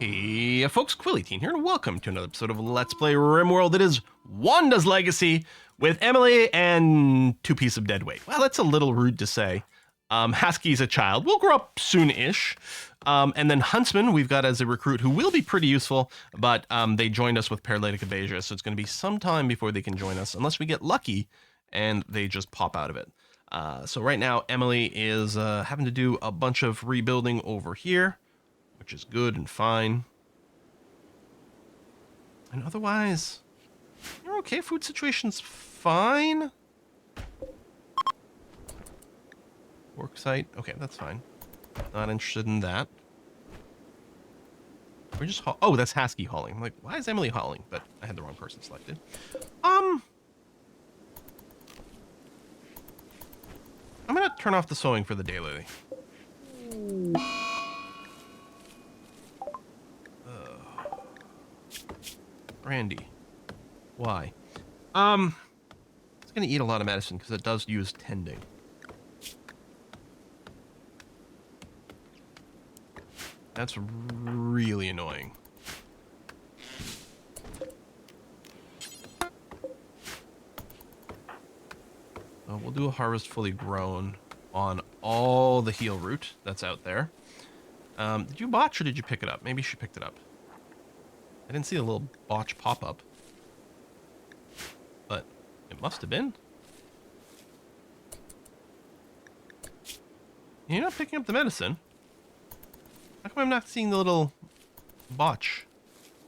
Hey folks, Quilly here, and welcome to another episode of Let's Play RimWorld. It is Wanda's Legacy with Emily and 2 pieces of dead weight. Well, that's a little rude to say. Husky's a child. We'll grow up soon-ish. And then Huntsman, we've got as a recruit who will be pretty useful, but they joined us with paralytic aphasia, so it's going to be some time before they can join us, unless we get lucky and they just pop out of it. So right now, Emily is having to do a bunch of rebuilding over here, which is good and fine. And otherwise, you're okay. Food situation's fine. Work site. Okay, that's fine. Not interested in that. We're just oh, that's Husky hauling. I'm like, why is Emily hauling? But I had the wrong person selected. I'm gonna turn off the sewing for the day, Lily. Brandy. Why? It's gonna eat a lot of medicine because it does use tending. That's really annoying. We'll do a harvest fully grown on all the heal root that's out there. Did you botch or did you pick it up? Maybe she picked it up. I didn't see a little botch pop up. But it must have been. You're not picking up the medicine. How come I'm not seeing the little botch?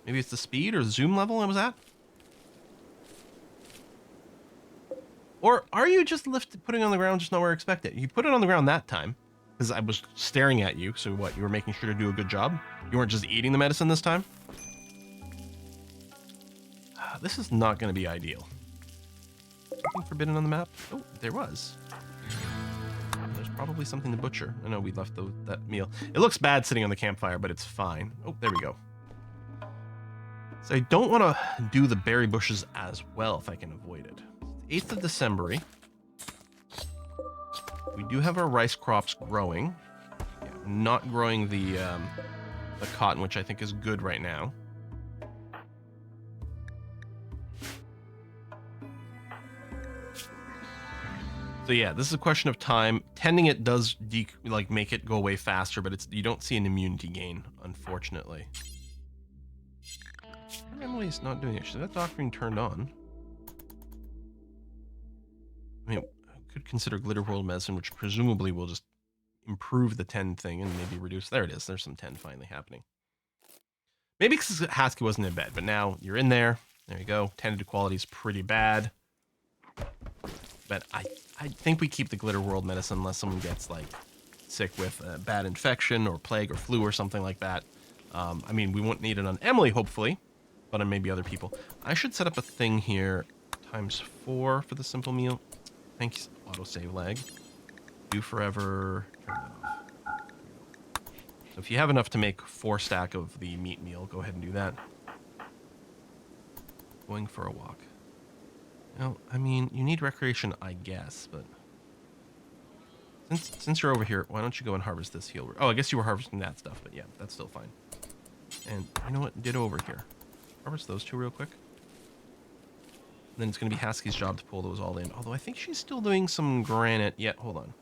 Maybe it's the speed or zoom level I was at? Or are you just putting it on the ground just not where I expect it? You put it on the ground that time because I was staring at you. So what, you were making sure to do a good job? You weren't just eating the medicine this time? This is not going to be ideal. Something forbidden on the map? Oh, there was. There's probably something to butcher. I know we left that meal. It looks bad sitting on the campfire, but it's fine. Oh, there we go. So I don't want to do the berry bushes as well if I can avoid it. 8th of December. We do have our rice crops growing. Yeah, not growing the cotton, which I think is good right now. So yeah, this is a question of time. Tending it does make it go away faster, but you don't see an immunity gain, unfortunately. Emily's not doing it. Should that doctoring turned on? I mean, I could consider Glitter World medicine, which presumably will just improve the tend thing and maybe reduce. There it is. There's some tend finally happening. Maybe because Husky wasn't in bed, but now you're in there. There you go. Tended quality is pretty bad. But I think we keep the Glitter World medicine unless someone gets like sick with a bad infection or plague or flu or something like that. I mean, we won't need it on Emily, hopefully, but on maybe other people. I should set up a thing here, ×4 for the simple meal. Thanks, autosave lag. Do forever. Turn that off. So if you have enough to make 4 stack of the meat meal, go ahead and do that. Going for a walk. Well, I mean, you need recreation, I guess, but since you're over here, why don't you go and harvest this heal root? Oh, I guess you were harvesting that stuff, but yeah, that's still fine. And you know what? Ditto over here. Harvest those 2 real quick. And then it's going to be Husky's job to pull those all in. Although I think she's still doing some granite. Yeah, hold on.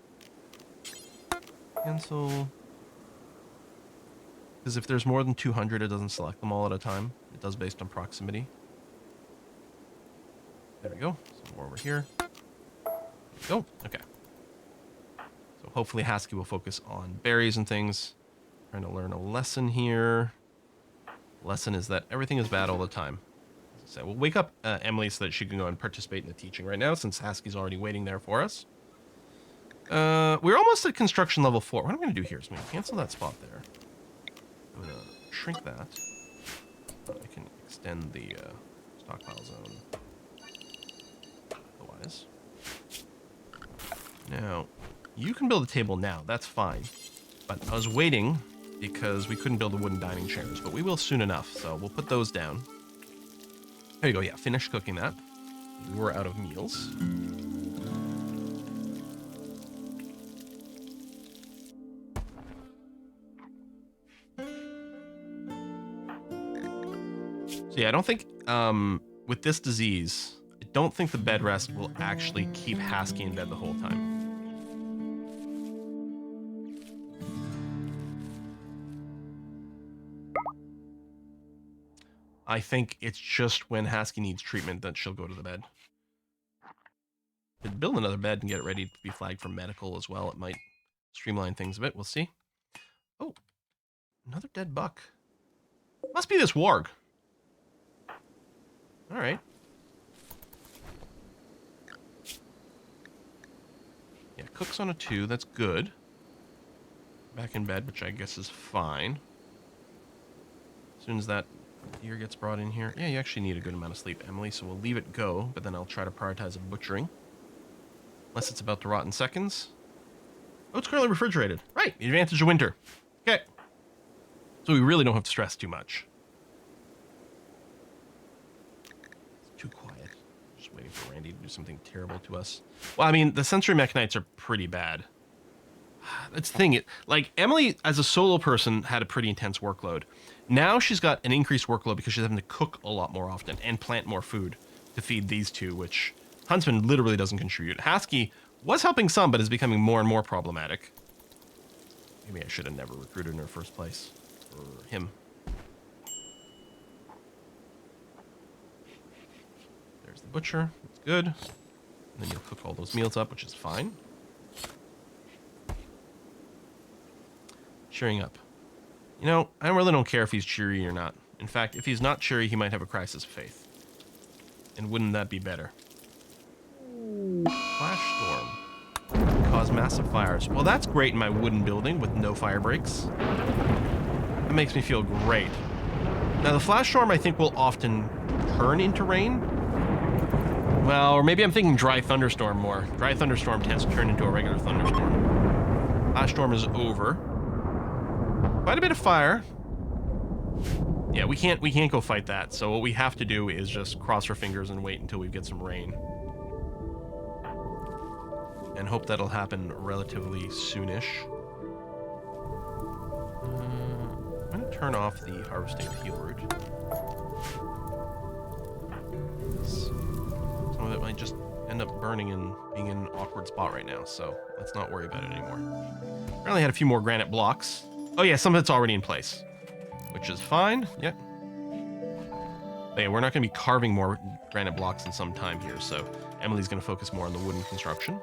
Cancel. Because if there's more than 200, it doesn't select them all at a time. It does based on proximity. There we go. Some more over here. There we go. Okay. So hopefully Husky will focus on berries and things. Trying to learn a lesson here. Lesson is that everything is bad all the time. So we'll wake up Emily so that she can go and participate in the teaching right now, since Husky's already waiting there for us. We're almost at construction level 4. What I'm going to do here is I'm going to cancel that spot there. I'm going to shrink that. I can extend the stockpile zone. Otherwise. Now, you can build a table now. That's fine. But I was waiting because we couldn't build the wooden dining chairs, but we will soon enough. So we'll put those down. There you go. Yeah, finish cooking that. We were out of meals. So yeah, I don't think with this disease, I don't think the bed rest will actually keep Hasky in bed the whole time. I think it's just when Hasky needs treatment that she'll go to the bed. Could build another bed and get it ready to be flagged for medical as well. It might streamline things a bit. We'll see. Oh, another dead buck. Must be this warg. All right. Yeah, cook's on a 2. That's good. Back in bed, which I guess is fine. As soon as that deer gets brought in here. Yeah, you actually need a good amount of sleep, Emily, so we'll leave it go, but then I'll try to prioritize a butchering. Unless it's about to rot in seconds. Oh, it's currently refrigerated. Right, the advantage of winter. Okay. So we really don't have to stress too much. It's too quiet. Just waiting for Randy to do something terrible to us. Well, I mean, the sensory mechanites are pretty bad. That's the thing. Like, Emily, as a solo person, had a pretty intense workload. Now she's got an increased workload because she's having to cook a lot more often and plant more food to feed these two, which Huntsman literally doesn't contribute. Hasky was helping some, but is becoming more and more problematic. Maybe I should have never recruited in her first place. Or him. There's the butcher. That's good. And then you'll cook all those meals up, which is fine. Cheering up. You know, I really don't care if he's cheery or not. In fact, if he's not cheery, he might have a crisis of faith. And wouldn't that be better? Flash storm. Cause massive fires. Well, that's great in my wooden building with no fire breaks. That makes me feel great. Now, the flash storm, I think, will often turn into rain. Well, or maybe I'm thinking dry thunderstorm more. Dry thunderstorm tends to turn into a regular thunderstorm. Flash storm is over. Quite a bit of fire. Yeah, we can't go fight that. So what we have to do is just cross our fingers and wait until we get some rain. And hope that'll happen relatively soonish. I'm going to turn off the harvesting of heal root. Some of it might just end up burning and being in an awkward spot right now, so let's not worry about it anymore. Apparently had a few more granite blocks. Oh yeah, some of it's already in place, which is fine. Yep. But yeah, we're not going to be carving more granite blocks in some time here, so Emily's going to focus more on the wooden construction.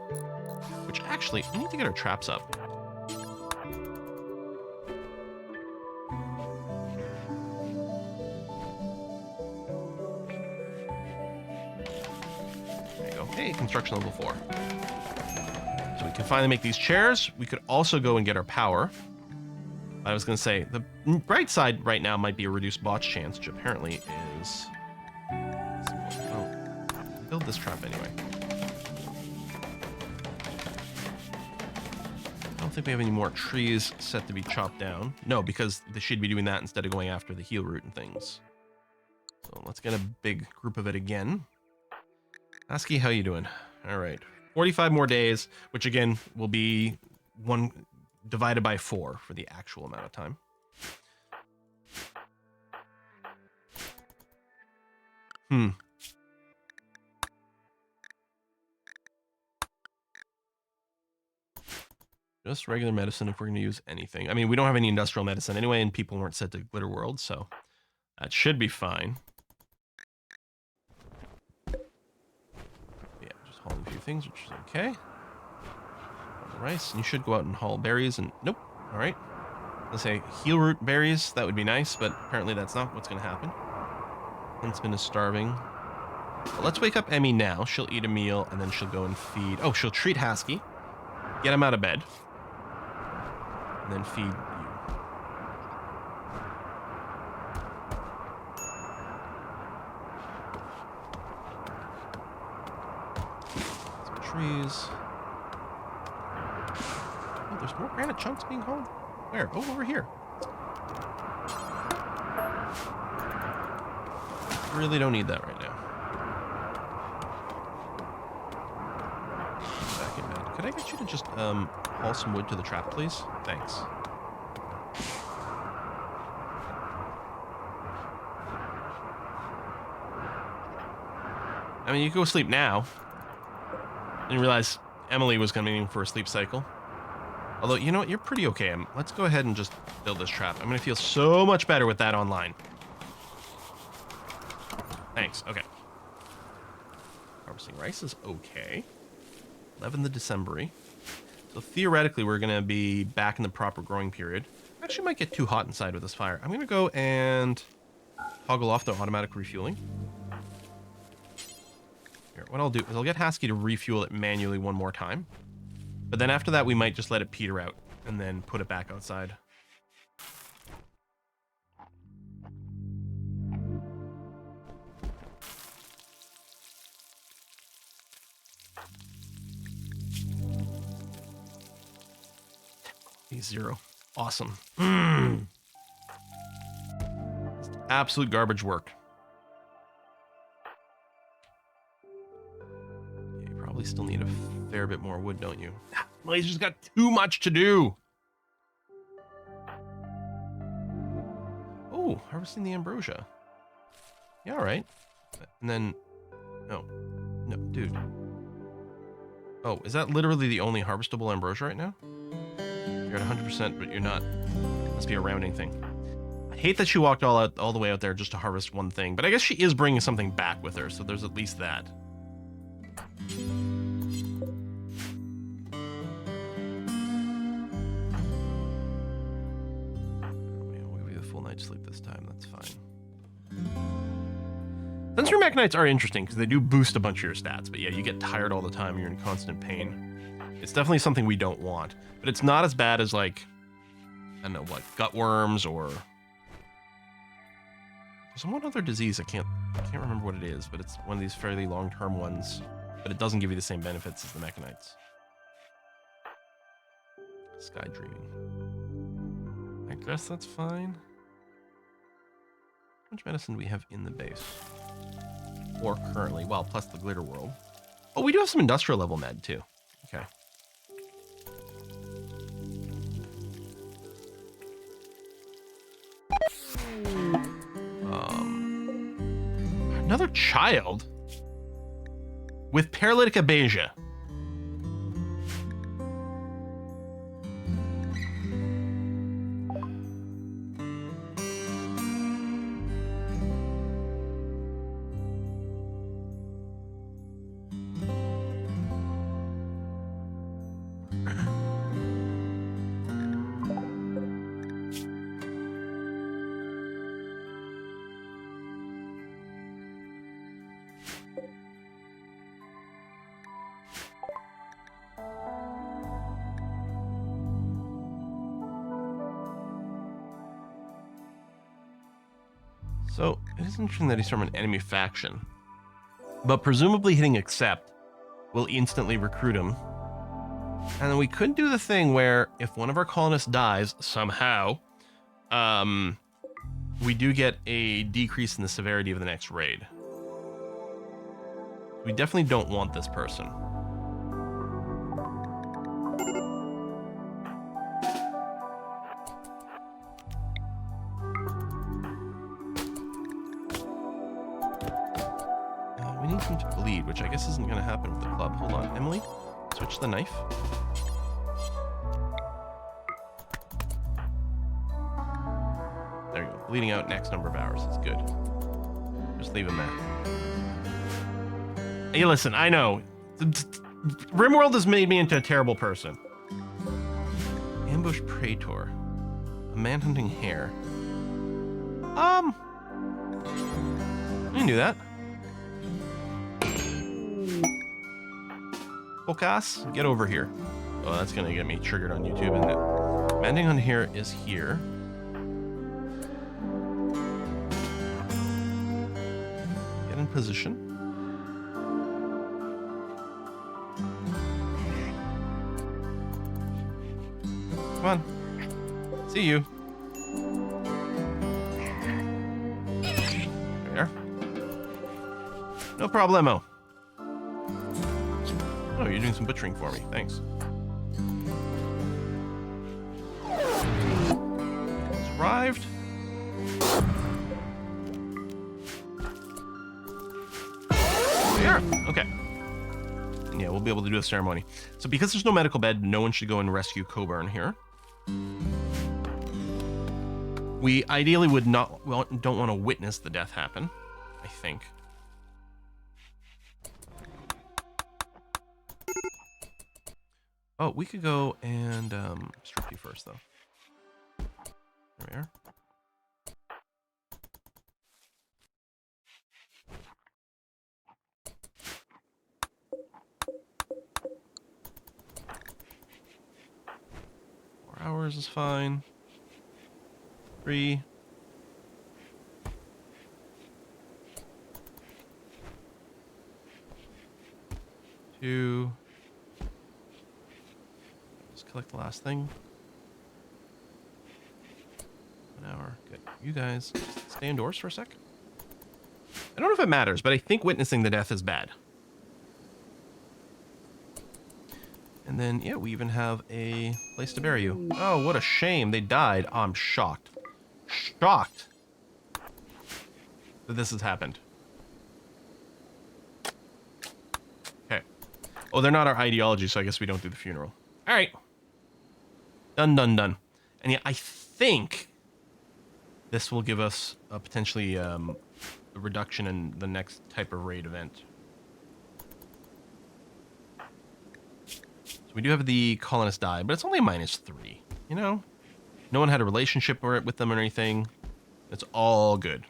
Which actually, we need to get our traps up. There you go. Hey, construction level 4. So we can finally make these chairs. We could also go and get our power. I was going to say, the bright side right now might be a reduced botch chance, which apparently is... Oh, build this trap anyway. I don't think we have any more trees set to be chopped down. No, because they should be doing that instead of going after the heal root and things. So let's get a big group of it again. Asky, how you doing? All right. 45 more days, which again will be 1 divided by 4 for the actual amount of time. Just regular medicine if we're going to use anything. I mean, we don't have any industrial medicine anyway, and people weren't set to Glitter World, so that should be fine. Yeah, just hauling a few things, which is okay. Rice, and you should go out and haul berries, and nope. All right. Let's say heal root berries. That would be nice, but apparently that's not what's going to happen. Huntsman is starving. Well, let's wake up Emmy now. She'll eat a meal, and then she'll go and feed. Oh, she'll treat Hasky. Get him out of bed. And then feed you. Some trees. Oh, there's more granite chunks being hauled. Where? Oh, over here. Really don't need that right now. Back in bed. Could I get you to just haul some wood to the trap, please? Thanks. I mean, you can go sleep now. Didn't realize Emily was coming in for a sleep cycle. Although, you know what? You're pretty okay. Let's go ahead and just build this trap. I'm going to feel so much better with that online. Thanks. Okay. Harvesting rice is okay. 11th of December. So theoretically, we're going to be back in the proper growing period. Actually, might get too hot inside with this fire. I'm going to go and toggle off the automatic refueling. Here, what I'll do is I'll get Hasky to refuel it manually one more time. But then after that, we might just let it peter out and then put it back outside. Zero. Awesome. Absolute garbage work. You probably still need a fair bit more wood, don't you? Laser's got too much to do. Oh, harvesting the ambrosia. Yeah, all right. And then, no, dude. Oh, is that literally the only harvestable ambrosia right now? You're at 100%, but you're not. Must be a rounding thing. I hate that she walked all the way out there just to harvest one thing, but I guess she is bringing something back with her, so there's at least that. We'll give you a full night's sleep this time. That's fine. Sensory mechanites are interesting because they do boost a bunch of your stats, but yeah, you get tired all the time. You're in constant pain. It's definitely something we don't want, but it's not as bad as, like, I don't know what, gutworms or there's one other disease. I can't remember what it is, but it's one of these fairly long-term ones, but it doesn't give you the same benefits as the mechanites. Sky dreaming. I guess that's fine. How much medicine do we have in the base? Or currently, well, plus the glitter world. Oh, we do have some industrial level med too. Okay. Another child with paralytic abasia. So, it is interesting that he's from an enemy faction. But presumably hitting accept will instantly recruit him. And then we could do the thing where if one of our colonists dies somehow, we do get a decrease in the severity of the next raid. We definitely don't want this person. We need him to bleed, which I guess isn't going to happen with the club. Hold on, Emily, switch the knife. There you go. Bleeding out next number of hours is good. Just leave him there. Hey, listen, I know. RIMWORLD has made me into a terrible person. Ambush Praetor. A man-hunting hare. I can do that. Focus, get over here. Oh, that's gonna get me triggered on YouTube, isn't it? Man-hunting on hare is here. Get in position. Come on. See you. There. No problemo. Oh, you're doing some butchering for me. Thanks. It's arrived. There we are. Okay. Yeah, we'll be able to do a ceremony. So because there's no medical bed, no one should go and rescue Coburn here. We ideally would not, well, don't want to witness the death happen, I think. Oh, we could go and strip you first, though. There we are. Hours is fine. 3. 2. Just collect the last thing. 1 hour. Good. You guys just stay indoors for a sec. I don't know if it matters, but I think witnessing the death is bad. And then, yeah, we even have a place to bury you. Oh, what a shame. They died. Oh, I'm shocked. Shocked that this has happened. Okay. Oh, they're not our ideology, so I guess we don't do the funeral. All right. Done, done, done. And yeah, I think this will give us a potentially a reduction in the next type of raid event. We do have the colonist die, but it's only a -3, you know? No one had a relationship with them or anything. It's all good.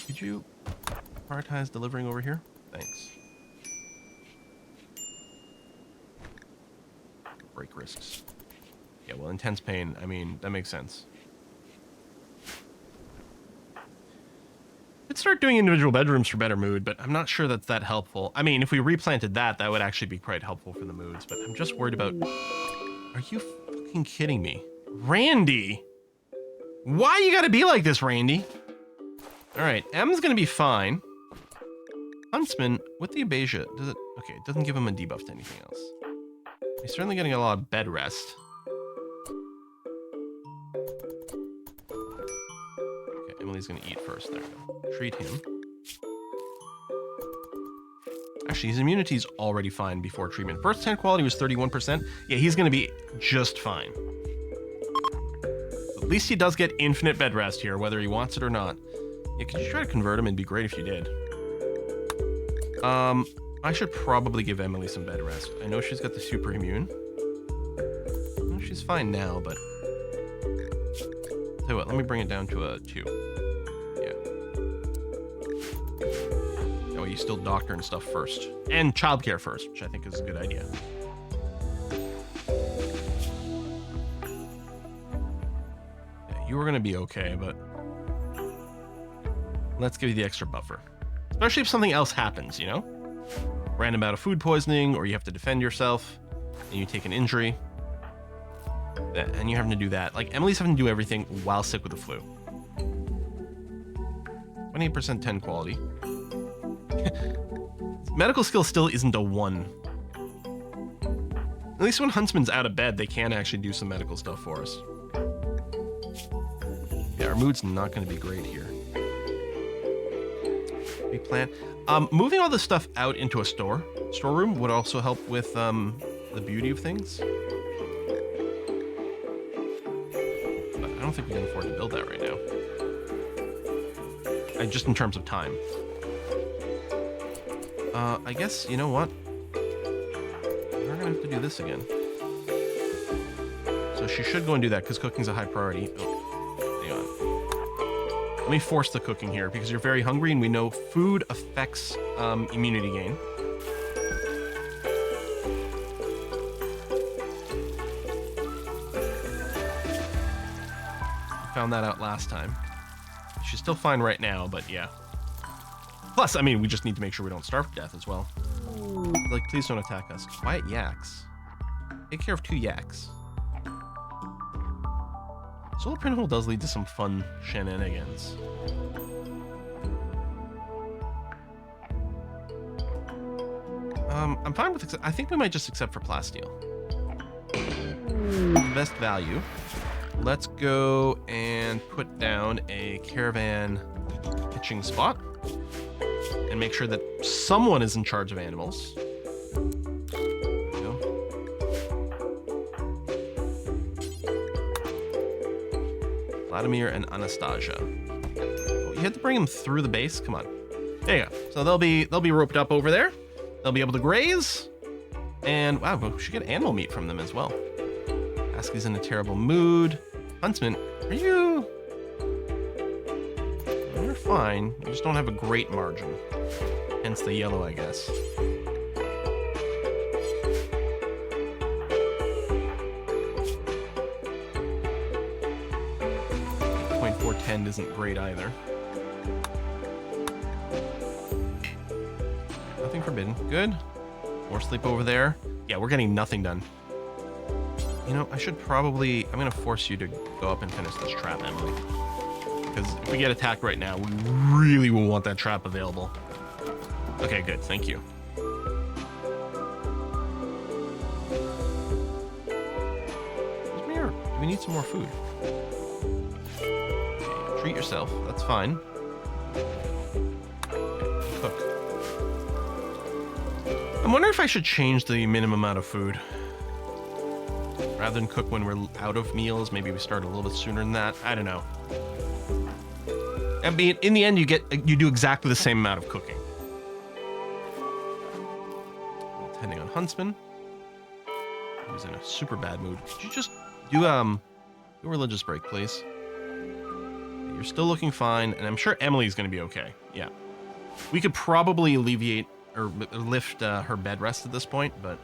Could you prioritize delivering over here? Thanks. Break risks. Yeah, well, intense pain, I mean, that makes sense. Could start doing individual bedrooms for better mood, but I'm not sure that's that helpful. I mean, if we replanted that, that would actually be quite helpful for the moods, but I'm just worried about... Are you fucking kidding me? Randy! Why you gotta be like this, Randy? Alright, M's gonna be fine. Huntsman, with the Abasia, does it... Okay, it doesn't give him a debuff to anything else. He's certainly getting a lot of bed rest. Okay, Emily's gonna eat first. There we go. Treat him. Actually, his immunity's already fine before treatment. First 10 quality was 31%. Yeah, he's gonna be just fine. At least he does get infinite bed rest here, whether he wants it or not. Yeah, could you try to convert him? It'd be great if you did. I should probably give Emily some bed rest. I know she's got the super immune. Well, she's fine now, but... Tell you what, let me bring it down to a 2. Yeah. That way you still doctor and stuff first. And childcare first, which I think is a good idea. Yeah, you were gonna be okay, but... Let's give you the extra buffer. Especially if something else happens, you know? Random bout of food poisoning, or you have to defend yourself, and you take an injury. And you're having to do that. Like, Emily's having to do everything while sick with the flu. 28% 10 quality. Medical skill still isn't a 1. At least when Huntsman's out of bed, they can actually do some medical stuff for us. Yeah, our mood's not going to be great here. We plan. Moving all this stuff out into a storeroom would also help with the beauty of things. But I don't think we can afford to build that right now. Just in terms of time. I guess, you know what? We're gonna have to do this again. So she should go and do that because cooking's a high priority. Oh. Let me force the cooking here because you're very hungry and we know food affects immunity gain. Found that out last time. She's still fine right now, but yeah. Plus, I mean, we just need to make sure we don't starve to death as well. Like, please don't attack us. Quiet yaks. Take care of 2 yaks. Solar print hole does lead to some fun shenanigans. I'm fine with I think we might just accept for plasteel. Best value. Let's go and put down a caravan hatching spot and make sure that someone is in charge of animals. There we go. Vladimir and Anastasia. Oh, you had to bring them through the base. Come on. There you go. So they'll be roped up over there. They'll be able to graze. And wow, we should get animal meat from them as well. Husky's in a terrible mood. Huntsman, are you? You're fine. You just don't have a great margin. Hence the yellow, I guess. 0.410 isn't great either. Nothing forbidden. Good. More sleep over there. Yeah, we're getting nothing done. You know, I should probably... I'm going to force you to go up and finish this trap, Emily. Because if we get attacked right now, we really will want that trap available. Okay, good. Thank you. Come here. Do we need some more food? Okay, treat yourself. That's fine. Okay, cook. I'm wondering if I should change the minimum amount of food. Rather than cook when we're out of meals, maybe we start a little bit sooner than that. I don't know. I mean, in the end, you do exactly the same amount of cooking. Depending on Huntsman, who's in a super bad mood. Could you just do a religious break, please? You're still looking fine, and I'm sure Emily's going to be okay. Yeah, we could probably alleviate or lift her bed rest at this point, but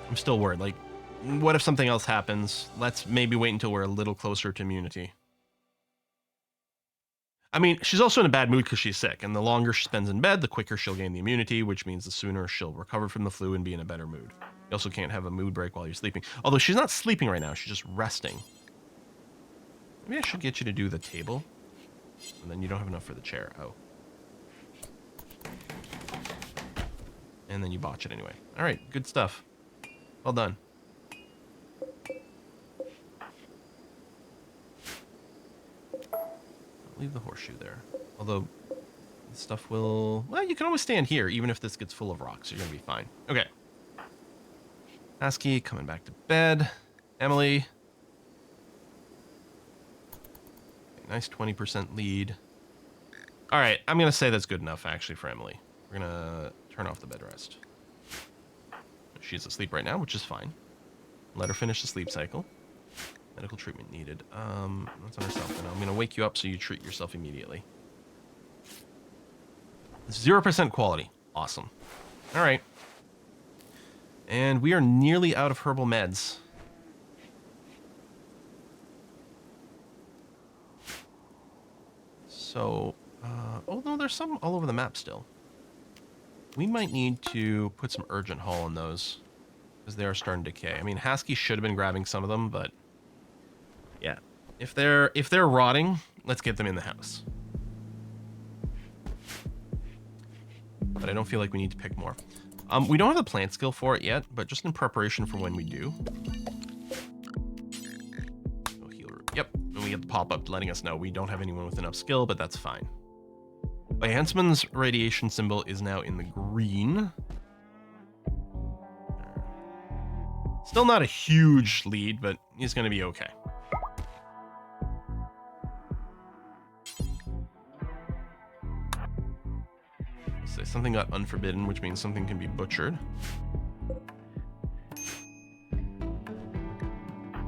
I'm still worried. Like, what if something else happens? Let's maybe wait until we're a little closer to immunity. I mean, she's also in a bad mood because she's sick, and the longer she spends in bed, the quicker she'll gain the immunity, which means the sooner she'll recover from the flu and be in a better mood. You also can't have a mood break while you're sleeping. Although she's not sleeping right now, she's just resting. Maybe I should get you to do the table, and then you don't have enough for the chair. Oh. And then you botch it anyway. All right, good stuff. Well done. Leave the horseshoe there. Although, this stuff will... Well, you can always stand here, even if this gets full of rocks. You're going to be fine. Okay. Husky, coming back to bed. Emily. Okay, nice 20% lead. All right, I'm going to say that's good enough, actually, for Emily. We're going to turn off the bed rest. She's asleep right now, which is fine. Let her finish the sleep cycle. Medical treatment needed. That's on herself. And I'm going to wake you up so you treat yourself immediately. 0% quality. Awesome. All right. And we are nearly out of herbal meds. So, oh no, there's some all over the map still. We might need to put some urgent haul on those because they are starting to decay. I mean, Husky should have been grabbing some of them, but yeah, if they're rotting, let's get them in the house. But I don't feel like we need to pick more. We don't have the plant skill for it yet, but just in preparation for when we do. Oh, heal root. Yep, and we get the pop-up letting us know we don't have anyone with enough skill, but that's fine. But Huntsman's radiation symbol is now in the green. Still not a huge lead, but he's going to be okay. Say something got unforbidden, which means something can be butchered.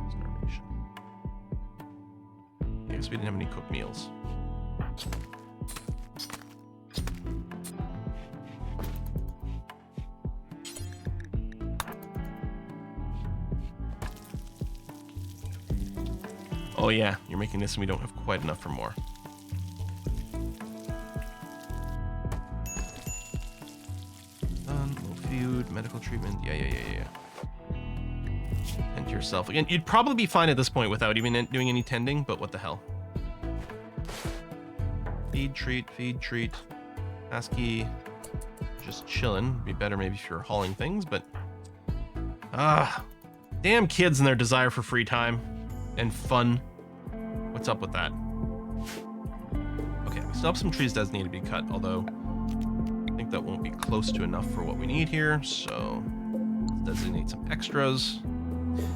Starvation. I guess we didn't have any cooked meals. Oh yeah, you're making this and we don't have quite enough for more. Done, low food, medical treatment, yeah. Tend to yourself. Again, you'd probably be fine at this point without even doing any tending, but what the hell. Feed, treat. Husky, just chilling. Be better maybe if you're hauling things, but... damn kids and their desire for free time and fun. What's up with that? We still have some trees designated to be cut, although I think that won't be close to enough for what we need here, so let's designate some extras.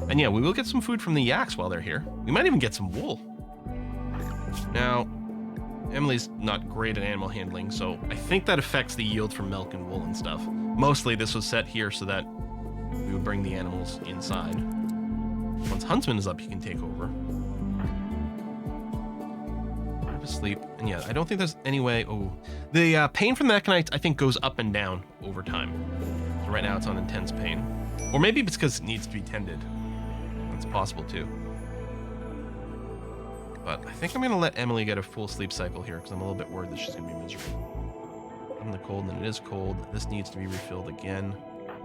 And yeah, we will get some food from the yaks while they're here. We might even get some wool. Now, Emily's not great at animal handling, so I think that affects the yield from milk and wool and stuff. Mostly this was set here so that we would bring the animals inside. Once Huntsman is up, he can take over. Have a sleep. And yeah, I don't think there's any way... Oh, the pain from the Echinites, I think, goes up and down over time. So right now it's on intense pain. Or maybe it's because it needs to be tended. That's possible, too. But I think I'm going to let Emily get a full sleep cycle here because I'm a little bit worried that she's going to be miserable. In the cold, and it is cold. This needs to be refilled again.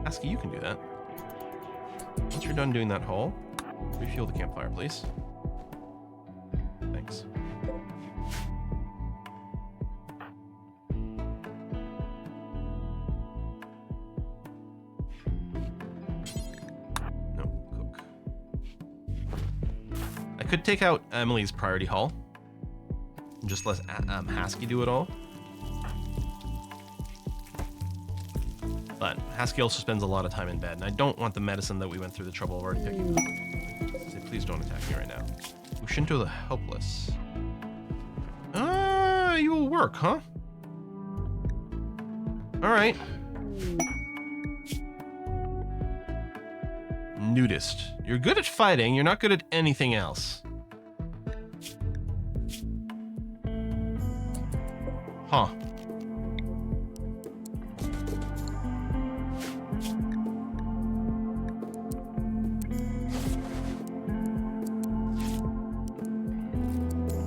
Asky, you can do that. Once you're done doing that haul, refuel the campfire, please. Thanks. No, cook. I could take out Emily's priority haul and just let Hasky do it all. But Hasky also spends a lot of time in bed, and I don't want the medicine that we went through the trouble of already picking up. Say, please don't attack me right now. Ushinto the Helpless. You will work, huh? Alright. Nudist. You're good at fighting, you're not good at anything else. Huh.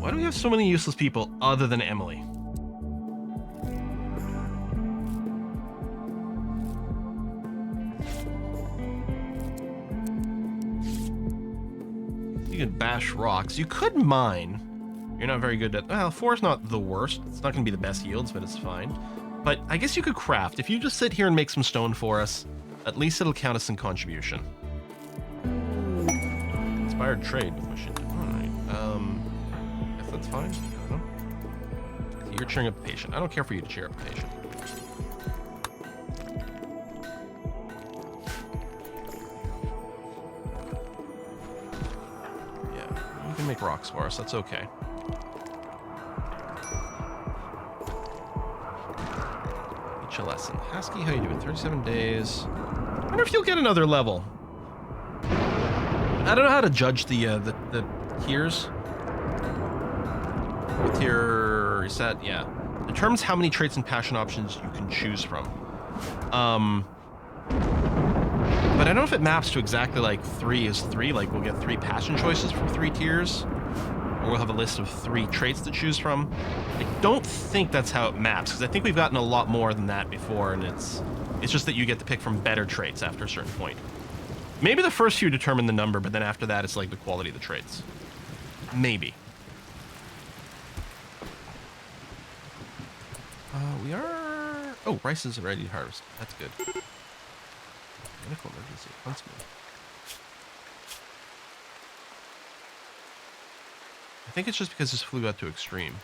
Why do we have so many useless people other than Emily? You can bash rocks. You could mine. You're not very good at... Well, 4 is not the worst. It's not going to be the best yields, but it's fine. But I guess you could craft. If you just sit here and make some stone for us, at least it'll count as some contribution. Inspired trade with Mushinto. Alright. Guess that's fine. I don't know. So you're cheering up the patient. I don't care for you to cheer up the patient. Yeah, you can make rocks for us. That's okay. Teach a lesson. Hasky, how you doing? 37 days. I wonder if you'll get another level. I don't know how to judge the tiers. What tier reset? Yeah. Determines how many traits and passion options you can choose from. But I don't know if it maps to exactly like 3 is 3. Like we'll get 3 passion choices from 3 tiers. Or we'll have a list of 3 traits to choose from. I don't think that's how it maps, because I think we've gotten a lot more than that before, and it's just that you get to pick from better traits after a certain point. Maybe the first few determine the number, but then after that, it's like the quality of the traits. Maybe. We are... Oh, rice is ready to harvest. That's good. Medical emergency. Huntsman. I think it's just because his flu got too extreme.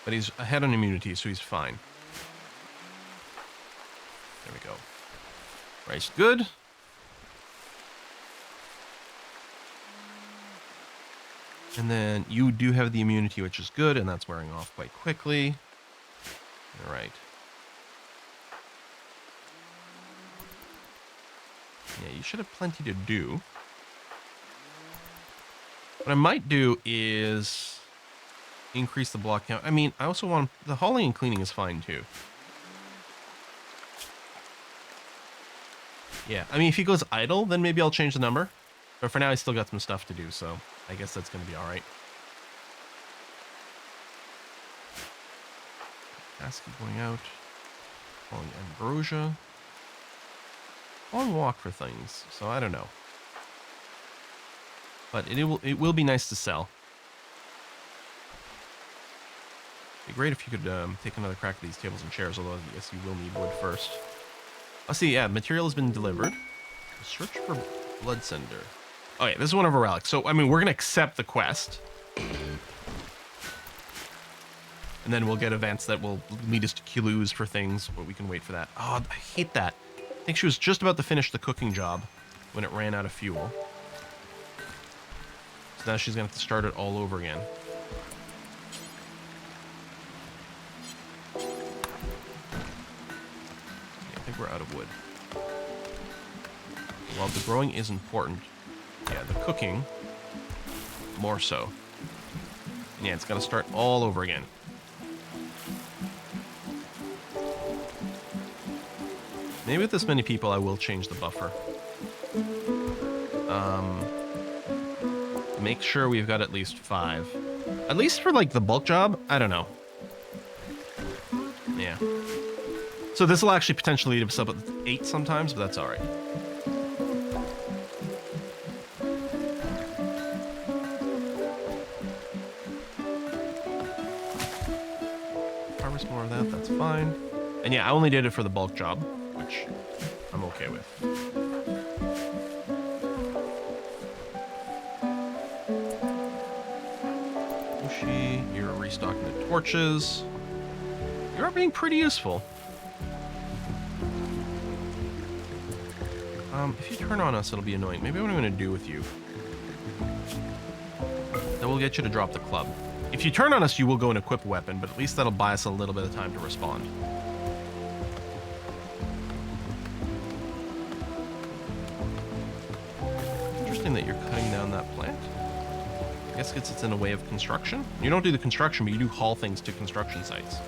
But he's ahead on immunity, so he's fine. There we go. Rice good. And then you do have the immunity, which is good, and that's wearing off quite quickly. All right. Yeah, you should have plenty to do. What I might do is increase the block count. I mean, I also want... The hauling and cleaning is fine, too. Yeah, I mean, if he goes idle, then maybe I'll change the number. But for now, he's still got some stuff to do, so I guess that's going to be all right. Asky going out. Calling Ambrosia. Long walk for things, so I don't know. But it will be nice to sell. It'd be great if you could take another crack at these tables and chairs, although I guess you will need wood first. Let's see, yeah, material has been delivered. Search for Blood Cinder. Oh yeah, this is one of our relics. So, I mean, we're going to accept the quest. And then we'll get events that will lead us to clues for things, but we can wait for that. Oh, I hate that. I think she was just about to finish the cooking job when it ran out of fuel. So now she's going to have to start it all over again. Yeah, I think we're out of wood. While the growing is important, yeah, the cooking more so. And yeah, it's got to start all over again. Maybe with this many people, I will change the buffer. Make sure we've got at least 5. At least for, like, the bulk job? I don't know. Yeah. So this will actually potentially lead us up at 8 sometimes, but that's alright. Harvest more of that, that's fine. And yeah, I only did it for the bulk job, which I'm okay with. Yoshi, you're restocking the torches. You are being pretty useful. If you turn on us, it'll be annoying. Maybe what I'm going to do with you. Then we'll get you to drop the club. If you turn on us, you will go and equip a weapon, but at least that'll buy us a little bit of time to respond. Interesting that you're cutting down that plant. I guess it's in a way of construction. You don't do the construction, but you do haul things to construction sites.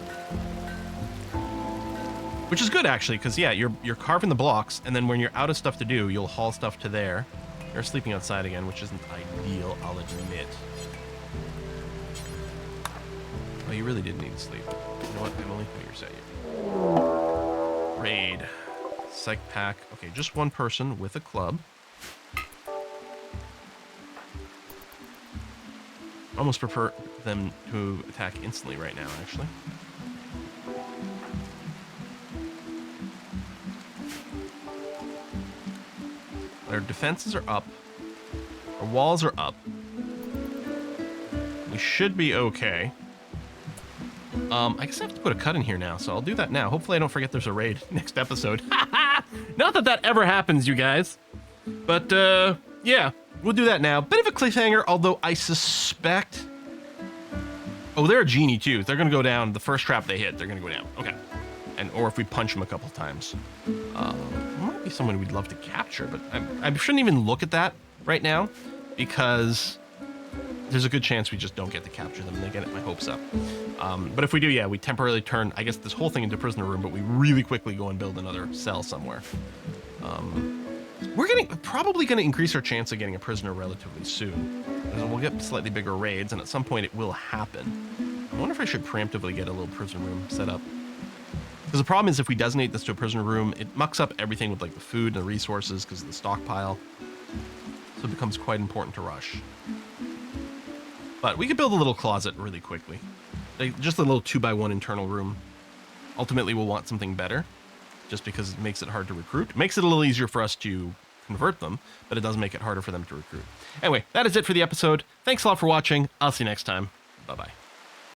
Which is good, actually, because, yeah, you're carving the blocks, and then when you're out of stuff to do, you'll haul stuff to there. You're sleeping outside again, which isn't ideal, I'll admit. Oh, you really did need to sleep. You know what? I'm only putting your set here. Raid. Psych pack. Okay, just one person with a club. Almost prefer them to attack instantly right now, actually. Our defenses are up. Our walls are up. We should be okay. I guess I have to put a cut in here now, so I'll do that now. Hopefully I don't forget there's a raid next episode. Not that that ever happens, you guys. But, yeah, we'll do that now. Bit of a cliffhanger, although I suspect... Oh, they're a genie, too. They're going to go down. The first trap they hit, they're going to go down. Okay. Or if we punch them a couple times. Might be someone we'd love to capture, but I shouldn't even look at that right now, because there's a good chance we just don't get to capture them and they get my hopes up. But if we do, yeah, we temporarily turn, I guess, this whole thing into prisoner room, but we really quickly go and build another cell somewhere. We're probably going to increase our chance of getting a prisoner relatively soon. We'll get slightly bigger raids, and at some point it will happen. I wonder if I should preemptively get a little prisoner room set up. Because the problem is, if we designate this to a prisoner room, it mucks up everything with, like, the food and the resources because of the stockpile. So it becomes quite important to rush. But we could build a little closet really quickly. Like, just a little 2x1 internal room. Ultimately, we'll want something better, just because it makes it hard to recruit. It makes it a little easier for us to convert them, but it does make it harder for them to recruit. Anyway, that is it for the episode. Thanks a lot for watching. I'll see you next time. Bye-bye.